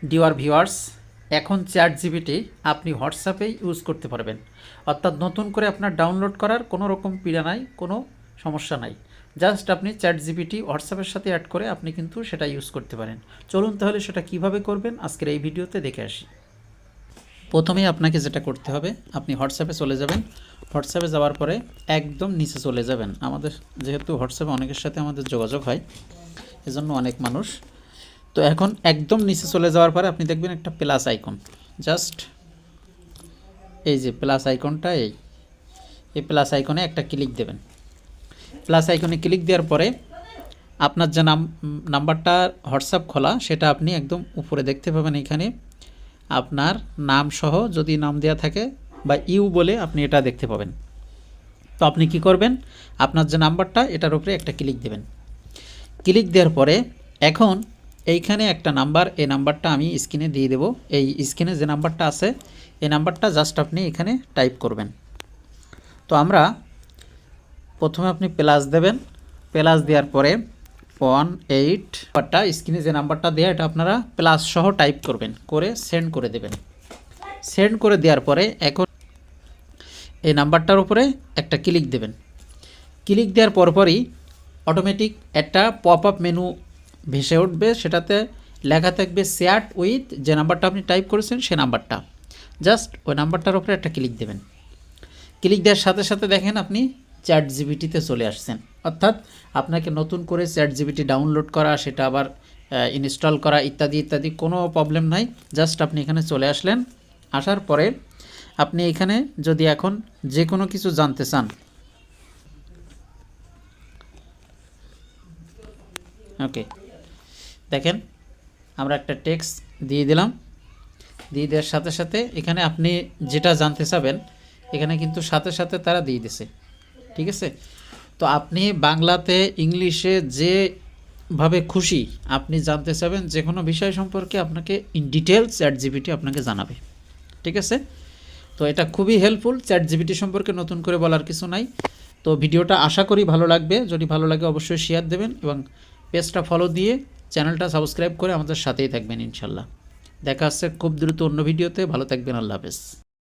Dear viewers, এখন chat GPT আপনি হোয়াটসঅ্যাপেই use করতে পারবেন। অর্থাৎ নতুন করে আপনার ডাউনলোড করার কোনো রকম পীড়া নাই, কোনো সমস্যা নাই। জাস্ট আপনি চ্যাট জিপিটি হোয়াটসঅ্যাপের সাথে অ্যাড করে আপনি কিন্তু সেটা ইউজ করতে পারেন। চলুন তাহলে সেটা কিভাবে করবেন আজকের এই ভিডিওতে দেখে আসি। প্রথমেই আপনাকে যেটা করতে হবে, আপনি হোয়াটসঅ্যাপে চলে যাবেন। হোয়াটসঅ্যাপে যাওয়ার পরে একদম নিচে চলে যাবেন। আমাদের যেহেতু হোয়াটসঅ্যাপে অনেকের সাথে আমাদের যোগাযোগ হয়, এজন্য অনেক মানুষ। তো এখন একদম নিচে চলে যাওয়ার পরে আপনি দেখবেন একটা প্লাস আইকন, জাস্ট এই যে প্লাস আইকনটা, এই প্লাস আইকনে একটা ক্লিক দেবেন। প্লাস আইকনে ক্লিক দেওয়ার পরে আপনার যে নাম্বারটা হোয়াটসঅ্যাপ খোলা সেটা আপনি একদম উপরে দেখতে পাবেন। এখানে আপনার নাম সহ যদি নাম দেওয়া থাকে বা ইউ বলে আপনি এটা দেখতে পাবেন। তো আপনি কি করবেন, আপনার যে নাম্বারটা এটার উপরে একটা ক্লিক দেবেন। ক্লিক দেওয়ার পরে এখন এইখানে একটা নাম্বার, এই নাম্বারটা আমি স্ক্রিনে দিয়ে দেব। এই স্ক্রিনে যে নাম্বারটা আছে এই নাম্বারটা জাস্ট আপনি এখানে টাইপ করবেন। তো আমরা প্রথমে আপনি প্লাস দেবেন। প্লাস দেওয়ার পরে 18 নাম্বারটা, স্ক্রিনে যে নাম্বারটা দেওয়া এটা আপনারা প্লাস সহ টাইপ করবেন, করে সেন্ড করে দেবেন। সেন্ড করে দেওয়ার পরে এখন এই নাম্বারটার উপরে একটা ক্লিক দেবেন। ক্লিক দেওয়ার পরপরই অটোমেটিক একটা পপ আপ মেনু ভেসে উঠবে, সেটাতে লেখা থাকবে চ্যাট উইথ, যে নাম্বারটা আপনি টাইপ করেছেন সে নাম্বারটা। জাস্ট ওই নাম্বারটার উপরে একটা ক্লিক দেবেন। ক্লিক দেওয়ার সাথে সাথে দেখেন আপনি চ্যাট জিপিটিতে চলে আসছেন। অর্থাৎ আপনাকে নতুন করে চ্যাট জিপিটি ডাউনলোড করা, সেটা আবার ইনস্টল করা ইত্যাদি ইত্যাদি কোনো প্রবলেম নাই। জাস্ট আপনি এখানে চলে আসলেন। আসার পরে আপনি এখানে যদি এখন যে কোনো কিছু জানতে চান, ওকে দেখেন আমরা একটা টেক্সট দিয়ে দিলাম। দিয়ে দেওয়ার সাথে সাথে এখানে আপনি যেটা জানতে চাবেন এখানে কিন্তু সাথে সাথে তারা দিয়ে দিছে, ঠিক আছে। তো আপনি বাংলাতে ইংলিশে যেভাবে খুশি আপনি জানতে চাবেন যে কোনো বিষয় সম্পর্কে আপনাকে ইন ডিটেলস চ্যাট জিপিটি আপনাকে জানাবে, ঠিক আছে। তো এটা খুবই হেল্পফুল। চ্যাট জিপিটি সম্পর্কে নতুন করে বলার কিছু নাই। তো ভিডিওটা আশা করি ভালো লাগবে। যদি ভালো লাগে অবশ্যই শেয়ার দেবেন এবং পেজটা ফলো দিয়ে চ্যানেলটা সাবস্ক্রাইব করে আমাদের সাথেই থাকবেন ইনশাল্লাহ। দেখা হচ্ছে খুব দ্রুত অন্য ভিডিওতে। ভালো থাকবেন, আল্লাহ হাফেজ।